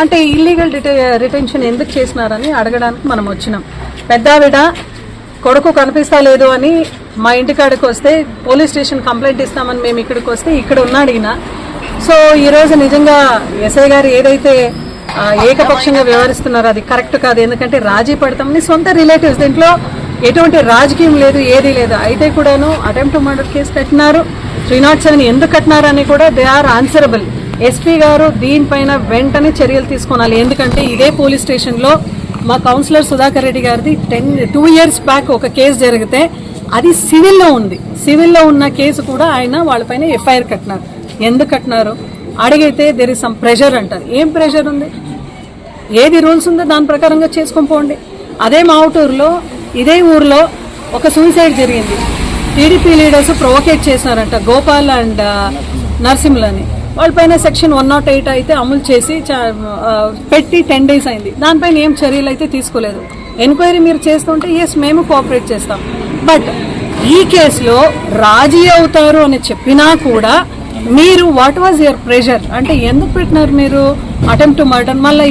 అంటే illegal retention ఎందుకు చేసినారని అడగడానికి మనం వచ్చినాం. పెద్దావిడ కొడుకు కనిపిస్తా లేదు అని మా ఇంటికాడికి వస్తే పోలీస్ స్టేషన్ కంప్లైంట్ ఇస్తామని మేము ఇక్కడికి వస్తే ఇక్కడ ఉన్నాడు ఈయన. సో ఈరోజు నిజంగా ఎస్ఐ గారు ఏదైతే ఏకపక్షంగా వ్యవహరిస్తున్నారో అది కరెక్ట్ కాదు. ఎందుకంటే రాజీ పడతామని సొంత రిలేటివ్స్, దీంట్లో ఎటువంటి రాజకీయం లేదు, ఏదీ లేదు. అయితే కూడాను అటెంప్ట్ మర్డర్ కేసు కట్టినారు. 307 ఎందుకు కట్టినారు అని కూడా దే ఆర్ ఆన్సరబుల్. ఎస్పీ గారు దీనిపైన వెంటనే చర్యలు తీసుకోవాలి. ఎందుకంటే ఇదే పోలీస్ స్టేషన్లో మా కౌన్సిలర్ సుధాకర్ రెడ్డి గారిది 2 years బ్యాక్ ఒక కేసు జరిగితే అది సివిల్లో ఉంది. సివిల్లో ఉన్న కేసు కూడా ఆయన వాళ్ళపైన ఎఫ్ఐఆర్ కట్టినారు. ఎందుకు కట్టినారు అడిగితే దెర్ ఇస్ సమ్ ప్రెషర్ అంటారు. ఏం ప్రెషర్ ఉంది? ఏది రూల్స్ ఉందో దాని ప్రకారంగా చేసుకొని పోండి. అదే మావుటూరులో ఇదే ఊర్లో ఒక సూసైడ్ జరిగింది. టీడీపీ లీడర్స్ ప్రొవోకేట్ చేసినారంట, గోపాల్ అండ్ నరసింహులని. వాళ్ళపైన సెక్షన్ 108 అయితే అమలు చేసి పెట్టి 10 days అయింది. దానిపైన ఏం చర్యలు అయితే తీసుకోలేదు. ఎంక్వైరీ మీరు చేస్తుంటే ఎస్ మేము కోఆపరేట్ చేస్తాం. బట్ ఈ కేసులో రాజీ అవుతారు అని చెప్పినా కూడా మీరు వాట్ వాజ్ యువర్ ప్రెషర్? అంటే ఎందుకు పెట్టినారు మీరు అటెంప్ట్ టు మర్డర్? మళ్ళీ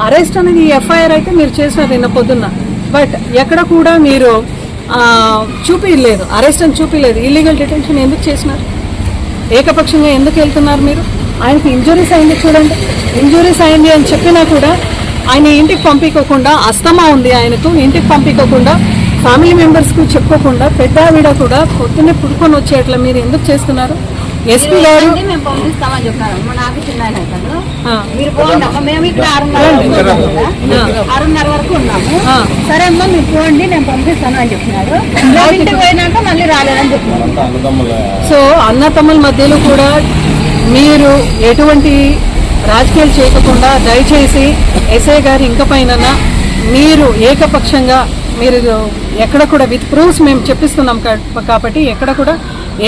అరెస్ట్ అనేది ఎఫ్ఐఆర్ అయితే మీరు చేసినారు నిన్న పొద్దున్న. బట్ ఎక్కడ కూడా మీరు చూపించలేదు, అరెస్ట్ అని చూపించలేదు. ఇల్లీగల్ డిటెన్షన్ ఎందుకు చేసినారు? ఏకపక్షంగా ఎందుకు వెళ్తున్నారు మీరు? ఆయనకి ఇంజురీస్ అయింది చూడండి. ఇంజురీస్ అయింది అని చెప్పినా కూడా ఆయన ఇంటికి పంపించకుండా, అస్తమా ఉంది ఆయనకు, ఇంటికి పంపించకుండా, ఫ్యామిలీ మెంబర్స్కి చెప్పుకోకుండా పెద్దావిడ కూడా పొద్దున్నే పుడుకొని వచ్చేట్లా మీరు ఎందుకు చేస్తున్నారు? ఎస్పీ గారు మేము పంపిస్తామని చెప్పారు. నాకు చిన్న మీరు మేము ఇక్కడ 6:30 వరకు ఉన్నాము. సరే అమ్మా మీరు పోండి నేను పంపిస్తాను అని చెప్పినారు. ఇంటికి పోయినాక మళ్ళీ రాలేదని చెప్పినారు. సో అన్న తమ్ముల మధ్యలో కూడా మీరు ఎటువంటి రాజకీయాలు చేయకుండా దయచేసి ఎస్ఐ గారు ఇంక పైన మీరు ఏకపక్షంగా మీరు ఎక్కడ కూడా విత్ ప్రూఫ్స్ మేము చెప్పిస్తున్నాం కాబట్టి ఎక్కడ కూడా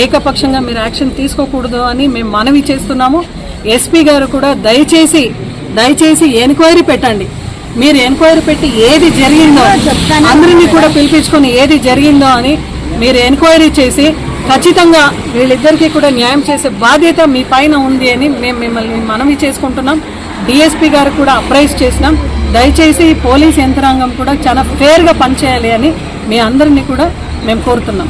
ఏకపక్షంగా మీరు యాక్షన్ తీసుకోకూడదు అని మేము మనవి చేస్తున్నాము. ఎస్పీ గారు కూడా దయచేసి ఎంక్వైరీ పెట్టండి. మీరు ఎంక్వైరీ పెట్టి ఏది జరిగిందో అందరినీ కూడా పిలిపించుకొని ఏది జరిగిందో అని మీరు ఎంక్వైరీ చేసి ఖచ్చితంగా వీళ్ళిద్దరికీ కూడా న్యాయం చేసే బాధ్యత మీ పైన ఉంది అని మేము మిమ్మల్ని మనవి చేసుకుంటున్నాం. డిఎస్పీ గారు కూడా అప్రైజ్ చేసినాం. దయచేసి పోలీస్ యంత్రాంగం కూడా చాలా ఫేర్గా పనిచేయాలి అని మీ అందరినీ కూడా మేము కోరుతున్నాం.